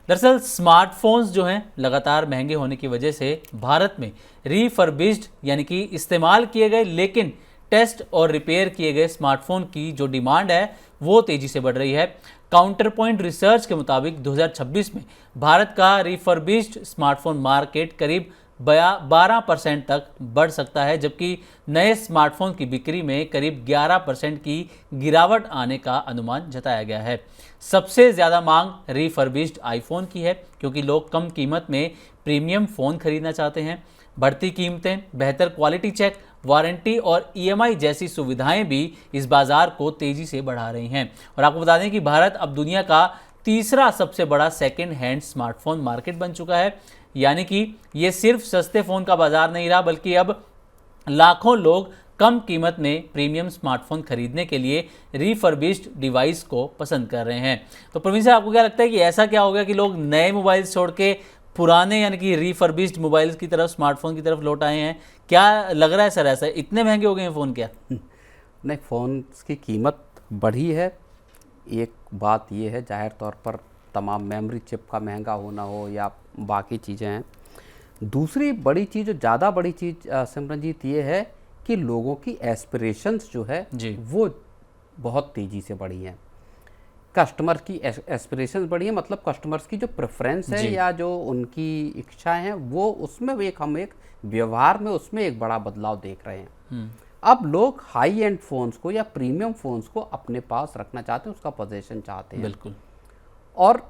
दरअसल स्मार्टफोन्स जो हैं लगातार महंगे होने की वजह से भारत में रीफर्बिश्ड यानी कि इस्तेमाल किए गए लेकिन टेस्ट और रिपेयर किए गए स्मार्टफोन की जो डिमांड है वो तेजी से बढ़ रही है। काउंटर पॉइंट रिसर्च के मुताबिक 2026 में भारत का रिफर्बिश्ड स्मार्टफोन मार्केट करीब 12% तक बढ़ सकता है, जबकि नए स्मार्टफोन की बिक्री में करीब 11% की गिरावट आने का अनुमान जताया गया है। सबसे ज़्यादा मांग रिफर्बिश्ड आईफोन की है, क्योंकि लोग कम कीमत में प्रीमियम फ़ोन खरीदना चाहते हैं। बढ़ती कीमतें, बेहतर क्वालिटी चेक, वारंटी और ईएमआई जैसी सुविधाएं भी इस बाज़ार को तेज़ी से बढ़ा रही हैं। और आपको बता दें कि भारत अब दुनिया का तीसरा सबसे बड़ा सेकेंड हैंड स्मार्टफोन मार्केट बन चुका है। यानी कि ये सिर्फ सस्ते फ़ोन का बाजार नहीं रहा, बल्कि अब लाखों लोग कम कीमत में प्रीमियम स्मार्टफोन खरीदने के लिए रिफर्बिश्ड डिवाइस को पसंद कर रहे हैं। तो प्रवीण सर, आपको क्या लगता है कि ऐसा क्या हो गया कि लोग नए मोबाइल छोड़ के पुराने यानी कि रिफर्बिश्ड मोबाइल्स की तरफ, स्मार्टफोन की तरफ लौट आए हैं? क्या लग रहा है सर, ऐसा इतने महंगे हो गए हैं फ़ोन क्या? नहीं, फ़ोन की कीमत बढ़ी है। एक बात ये है, जाहिर तौर पर तमाम मेमोरी चिप का महंगा होना हो या बाकी चीज़ें हैं। दूसरी बड़ी चीज़, जो ज़्यादा बड़ी चीज़ सिमरनजीत, ये है कि लोगों की एस्पिरेशंस जो है वो बहुत तेज़ी से बढ़ी हैं। कस्टमर की एस्पिरेशंस बढ़ी है, मतलब कस्टमर्स की जो प्रेफरेंस है या जो उनकी इच्छाएं हैं, वो उसमें हम एक व्यवहार में उसमें एक बड़ा बदलाव देख रहे हैं। अब लोग हाई एंड फ़ोन्स को या प्रीमियम फ़ोन्स को अपने पास रखना चाहते हैं, उसका पोजीशन चाहते हैं। बिल्कुल। और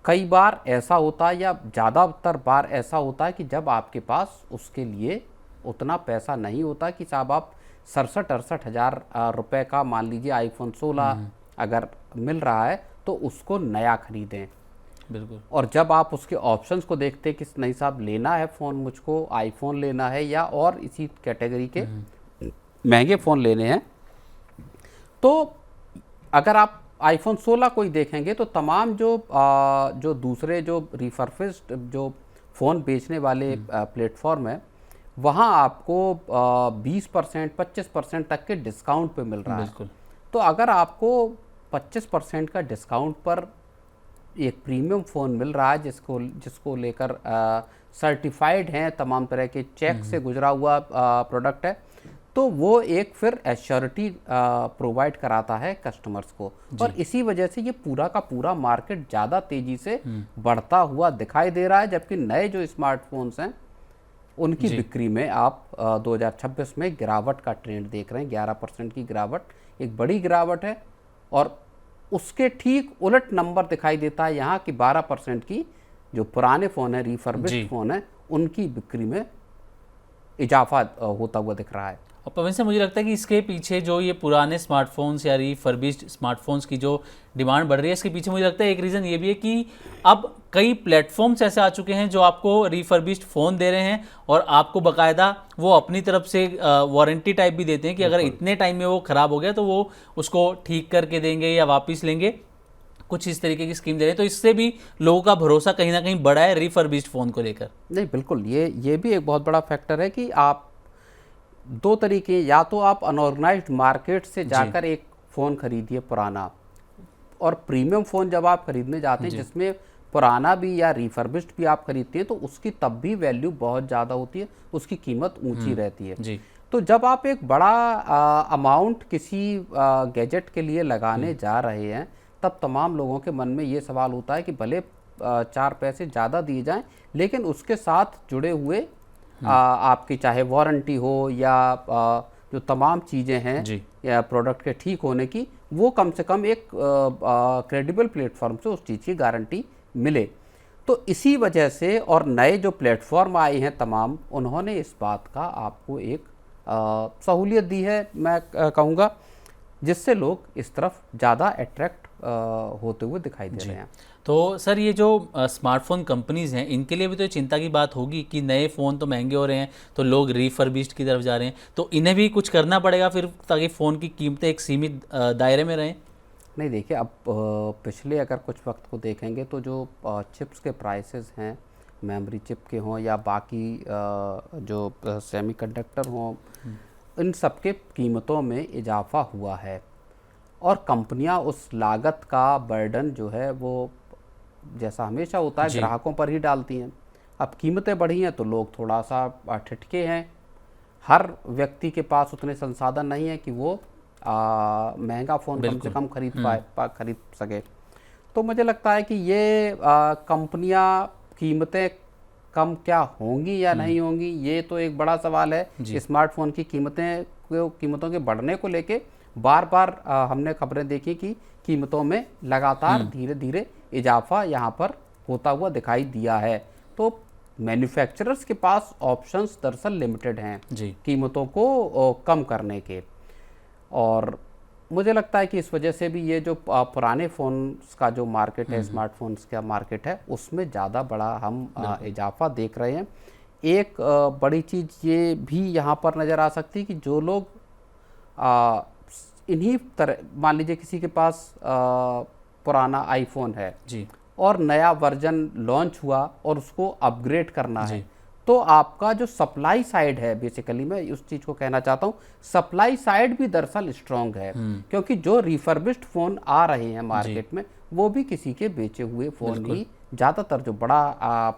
कई बार ऐसा होता है, या ज़्यादातर बार ऐसा होता है कि जब आपके पास उसके लिए उतना पैसा नहीं होता कि साहब आप 67-68 हज़ार रुपये का, मान लीजिए आईफोन 16 अगर मिल रहा है, तो उसको नया खरीदें। बिल्कुल। और जब आप उसके ऑप्शंस को देखते हैं कि नहीं साहब लेना है फ़ोन, मुझको आईफोन लेना है या और इसी कैटेगरी के महंगे फ़ोन लेने हैं, तो अगर आप आईफोन 16 कोई देखेंगे तो तमाम जो दूसरे जो रिफर्बिश्ड जो फ़ोन बेचने वाले प्लेटफॉर्म है, वहाँ आपको 20% 25% तक के डिस्काउंट पे मिल रहा है। तो अगर आपको 25% का डिस्काउंट पर एक प्रीमियम फ़ोन मिल रहा है, जिसको लेकर सर्टिफाइड हैं, तमाम तरह के चेक से गुजरा हुआ प्रोडक्ट है, तो वो एक फिर एश्योरिटी प्रोवाइड कराता है कस्टमर्स को। और इसी वजह से ये पूरा का पूरा मार्केट ज़्यादा तेज़ी से बढ़ता हुआ दिखाई दे रहा है। जबकि नए जो स्मार्टफोन्स हैं उनकी बिक्री में आप 2026 में गिरावट का ट्रेंड देख रहे हैं। 11% की गिरावट एक बड़ी गिरावट है। और उसके ठीक उलट नंबर दिखाई देता है यहाँ कि 12% की जो पुराने फ़ोन है, रिफर्बिश्ड फ़ोन है, उनकी बिक्री में इजाफा होता हुआ दिख रहा है। और पवन से मुझे लगता है कि इसके पीछे जो ये पुराने स्मार्टफोन्स या रिफर्बिश्ड स्मार्टफोन्स की जो डिमांड बढ़ रही है, इसके पीछे मुझे लगता है एक रीज़न ये भी है कि अब कई प्लेटफॉर्म्स ऐसे आ चुके हैं जो आपको रिफर्बिश्ड फ़ोन दे रहे हैं और आपको बाकायदा वो अपनी तरफ से वारंटी टाइप भी देते हैं कि अगर इतने टाइम में वो ख़राब हो गया तो वो उसको ठीक करके देंगे या वापस लेंगे, कुछ इस तरीके की स्कीम दे रहे हैं। तो इससे भी लोगों का भरोसा कहीं ना कहीं बढ़ा है रिफर्बिश्ड फ़ोन को लेकर। नहीं, बिल्कुल, ये भी एक बहुत बड़ा फैक्टर है कि आप दो तरीके, या तो आप अनऑर्गेनाइज्ड मार्केट से जाकर एक फ़ोन खरीदिए पुराना, और प्रीमियम फ़ोन जब आप खरीदने जाते हैं जिसमें पुराना भी या रिफर्बिश्ड भी आप खरीदते हैं, तो उसकी तब भी वैल्यू बहुत ज़्यादा होती है, उसकी कीमत ऊंची रहती है। तो जब आप एक बड़ा अमाउंट किसी गैजेट के लिए लगाने जा रहे हैं, तब तमाम लोगों के मन में ये सवाल होता है कि भले 4 पैसे ज़्यादा दिए जाएं, लेकिन उसके साथ जुड़े हुए आपकी चाहे वारंटी हो या जो तमाम चीज़ें हैं या प्रोडक्ट के ठीक होने की, वो कम से कम एक क्रेडिबल प्लेटफॉर्म से उस चीज़ की गारंटी मिले। तो इसी वजह से, और नए जो प्लेटफॉर्म आए हैं तमाम, उन्होंने इस बात का आपको एक सहूलियत दी है, मैं कहूँगा, जिससे लोग इस तरफ ज़्यादा अट्रैक्ट होते हुए दिखाई दे रहे हैं। तो सर, ये जो स्मार्टफोन कंपनीज़ हैं, इनके लिए भी तो चिंता की बात होगी कि नए फ़ोन तो महंगे हो रहे हैं, तो लोग रिफर्बिश्ड की तरफ जा रहे हैं, तो इन्हें भी कुछ करना पड़ेगा फिर, ताकि फ़ोन की कीमतें एक सीमित दायरे में रहें। नहीं, देखिए, अब पिछले अगर कुछ वक्त को देखेंगे तो जो चिप्स के प्राइसेस हैं, मेमोरी चिप के हों या बाकी जो सेमीकंडक्टर हों, इन सब के कीमतों में इजाफा हुआ है। और कंपनियां उस लागत का बर्डन जो है वो जैसा हमेशा होता है जी। ग्राहकों पर ही डालती हैं। अब कीमतें बढ़ी हैं तो लोग थोड़ा सा ठिठके हैं। हर व्यक्ति के पास उतने संसाधन नहीं है कि वो महंगा फ़ोन कम से बिल्कुल। कम खरीद सके। तो मुझे लगता है कि ये कंपनियां कीमतें कम क्या होंगी या नहीं होंगी, ये तो एक बड़ा सवाल है। जी। स्मार्टफोन की कीमतों के बढ़ने को लेके बार बार हमने खबरें देखी कि कीमतों में लगातार धीरे धीरे इजाफा यहाँ पर होता हुआ दिखाई दिया है। तो मैन्युफैक्चरर्स के पास ऑप्शंस दरअसल लिमिटेड हैं जी। कीमतों को कम करने के। और मुझे लगता है कि इस वजह से भी ये जो पुराने फ़ोन्स का जो मार्केट है, स्मार्टफोन्स का मार्केट है, उसमें ज़्यादा बड़ा हम इजाफा देख रहे हैं। एक बड़ी चीज़ ये भी यहाँ पर नज़र आ सकती है कि जो लोग इन्हीं तरह, मान लीजिए किसी के पास पुराना आईफोन है जी। और नया वर्जन लॉन्च हुआ और उसको अपग्रेड करना जी। है, तो आपका जो सप्लाई साइड है, बेसिकली मैं उस चीज़ को कहना चाहता हूँ, सप्लाई साइड भी दरअसल स्ट्रॉन्ग है। क्योंकि जो रिफर्बिश्ड फ़ोन आ रहे हैं मार्केट में, वो भी किसी के बेचे हुए फ़ोन ही, ज़्यादातर जो बड़ा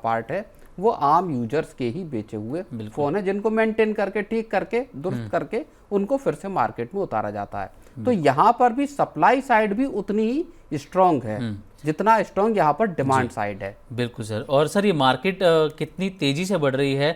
पार्ट है वो आम यूजर्स के ही बेचे हुए फ़ोन है, जिनको मेंटेन करके, ठीक करके, दुरुस्त करके उनको फिर से मार्केट में उतारा जाता है। तो यहाँ पर भी सप्लाई साइड भी उतनी ही स्ट्रॉन्ग है जितना स्ट्रॉन्ग यहाँ पर डिमांड साइड है। बिल्कुल सर। और सर ये मार्केट कितनी तेज़ी से बढ़ रही है,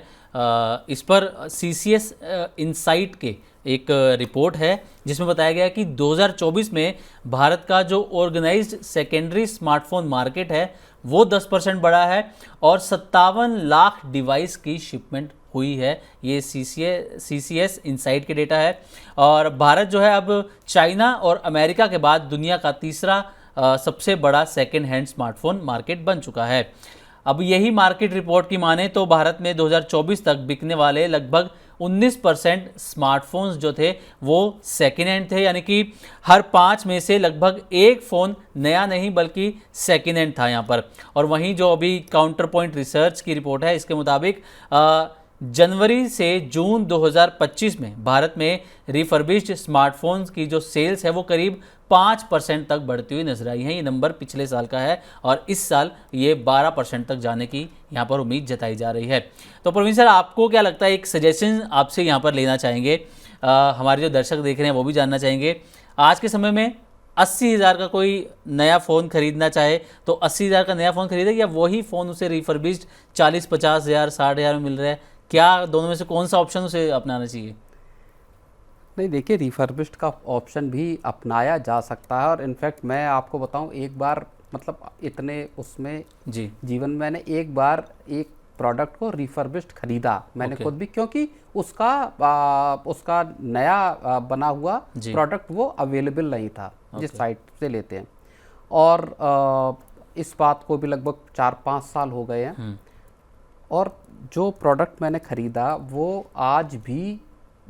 इस पर CCS इनसाइट के एक रिपोर्ट है जिसमें बताया गया कि 2024 में भारत का जो ऑर्गेनाइज्ड सेकेंडरी स्मार्टफोन मार्केट है वो 10% बढ़ा है और 57 लाख डिवाइस की शिपमेंट हुई है। ये CCS इनसाइट के डेटा है। और भारत जो है अब चाइना और अमेरिका के बाद दुनिया का तीसरा सबसे बड़ा सेकेंड हैंड स्मार्टफोन मार्केट बन चुका है। अब यही मार्केट रिपोर्ट की माने तो भारत में 2024 तक बिकने वाले लगभग 19% स्मार्टफोन्स जो थे वो सेकेंड हैंड थे, यानी कि हर 5 में से लगभग एक फ़ोन नया नहीं बल्कि सेकेंड हैंड था यहाँ पर। और वहीं जो अभी काउंटर पॉइंट रिसर्च की रिपोर्ट है, इसके मुताबिक जनवरी से जून 2025 में भारत में रिफर्बिश्ड स्मार्टफोन्स की जो सेल्स है वो करीब 5% तक बढ़ती हुई नजर आई है। ये नंबर पिछले साल का है और इस साल ये 12% तक जाने की यहाँ पर उम्मीद जताई जा रही है। तो प्रवीण सर, आपको क्या लगता है, एक सजेशन आपसे यहाँ पर लेना चाहेंगे, हमारे जो दर्शक देख रहे हैं वो भी जानना चाहेंगे। आज के समय में 80,000 का कोई नया फ़ोन खरीदना चाहे तो 80,000 का नया फ़ोन खरीदे या वही फ़ोन उसे रिफर्बिश्ड 40-50 हज़ार 60,000 में मिल रहा है, क्या दोनों में से कौन सा ऑप्शन उसे अपनाना चाहिए? नहीं, देखिए, रिफर्बिश्ड का ऑप्शन भी अपनाया जा सकता है। और इनफैक्ट मैं आपको बताऊं, एक बार मतलब इतने उसमें जी। जीवन में मैंने एक बार एक प्रोडक्ट को रिफर्बिश्ड खरीदा मैंने खुद भी, क्योंकि उसका नया बना हुआ प्रोडक्ट वो अवेलेबल नहीं था जिस साइट से लेते हैं। और इस बात को भी लगभग 4-5 साल हो गए हैं। और जो प्रोडक्ट मैंने खरीदा वो आज भी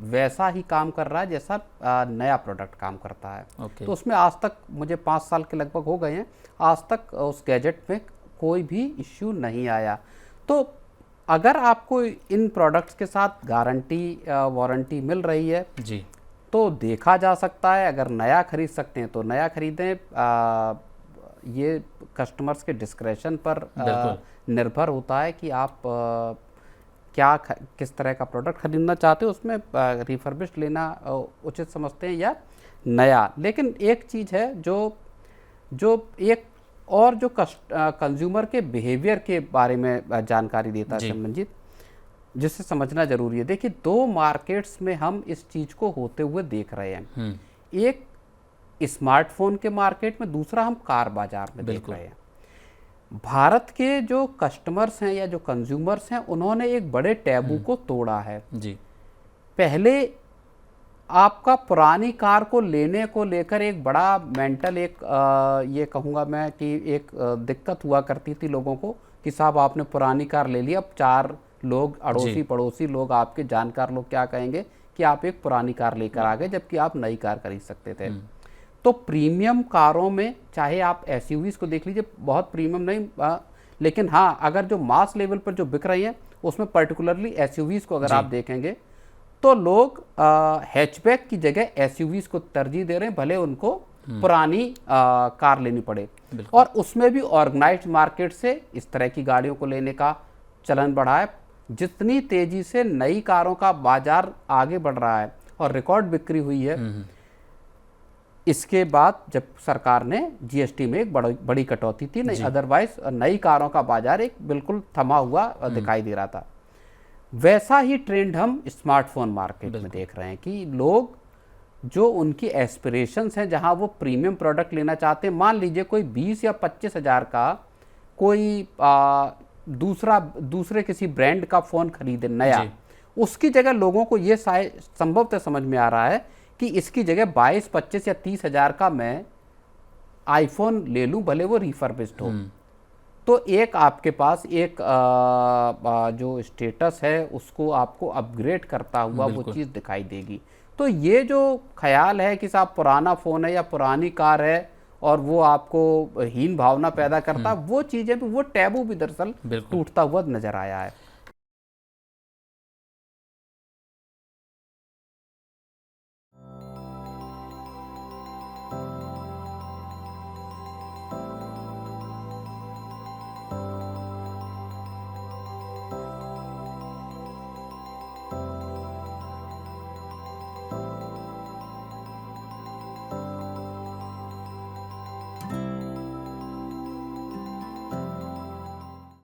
वैसा ही काम कर रहा है जैसा नया प्रोडक्ट काम करता है। तो उसमें आज तक, मुझे 5 साल के लगभग हो गए हैं, आज तक उस गैजेट में कोई भी इश्यू नहीं आया। तो अगर आपको इन प्रोडक्ट्स के साथ गारंटी वारंटी मिल रही है जी, तो देखा जा सकता है। अगर नया खरीद सकते हैं तो नया खरीदें। ये कस्टमर्स के डिस्क्रेशन पर निर्भर होता है कि आप किस तरह का प्रोडक्ट खरीदना चाहते हो, उसमें रिफर्बिश्ड लेना उचित समझते हैं या नया। लेकिन एक चीज़ है जो एक और जो कंज्यूमर के बिहेवियर के बारे में जानकारी देता है संबंधित, जिससे समझना जरूरी है। देखिए, 2 मार्केट्स में हम इस चीज़ को होते हुए देख रहे हैं। एक स्मार्टफोन के मार्केट में, दूसरा हम कार बाजार में देख रहे हैं। भारत के जो कस्टमर्स हैं या जो कंज्यूमर्स हैं, उन्होंने एक बड़े टैबू को तोड़ा है जी। पहले आपका पुरानी कार को लेने को लेकर एक बड़ा मेंटल ये कहूँगा मैं कि एक दिक्कत हुआ करती थी लोगों को कि साहब आपने पुरानी कार ले ली, अब 4 लोग अड़ोसी पड़ोसी लोग, आपके जानकार लोग क्या कहेंगे कि आप एक पुरानी कार लेकर आ गए, जबकि आप नई कार खरीद सकते थे। तो प्रीमियम कारों में, चाहे आप एसयूवीज को देख लीजिए, बहुत प्रीमियम नहीं, लेकिन हाँ, अगर जो मास लेवल पर जो बिक रही हैं उसमें पर्टिकुलरली एसयूवीज को अगर आप देखेंगे तो लोग हैचबैक की जगह एसयूवीज को तरजीह दे रहे हैं, भले उनको पुरानी कार लेनी पड़े। और उसमें भी ऑर्गेनाइज्ड मार्केट से इस तरह की गाड़ियों को लेने का चलन बढ़ा है। जितनी तेजी से नई कारों का बाजार आगे बढ़ रहा है और रिकॉर्ड बिक्री हुई है, इसके बाद जब सरकार ने जीएसटी में एक बड़ी कटौती थी, नहीं अदरवाइज नई कारों का बाजार एक बिल्कुल थमा हुआ दिखाई दे रहा था। वैसा ही ट्रेंड हम स्मार्टफोन मार्केट में देख रहे हैं कि लोग जो उनकी एस्पिरेशंस हैं, जहां वो प्रीमियम प्रोडक्ट लेना चाहते हैं, मान लीजिए कोई 20 या 25 हज़ार का कोई दूसरे किसी ब्रांड का फ़ोन खरीदे नया, उसकी जगह लोगों को ये संभवतः समझ में आ रहा है कि इसकी जगह 22, 25 या 30 हज़ार का मैं आईफोन ले लूं, भले वो रिफर्बिश्ड हो। तो एक आपके पास एक जो स्टेटस है उसको आपको अपग्रेड करता हुआ वो चीज़ दिखाई देगी। तो ये जो ख्याल है कि साहब पुराना फ़ोन है या पुरानी कार है और वो आपको हीन भावना पैदा करता, वो चीज़ें भी, वो टैबू भी दरअसल टूटता हुआ नजर आया है।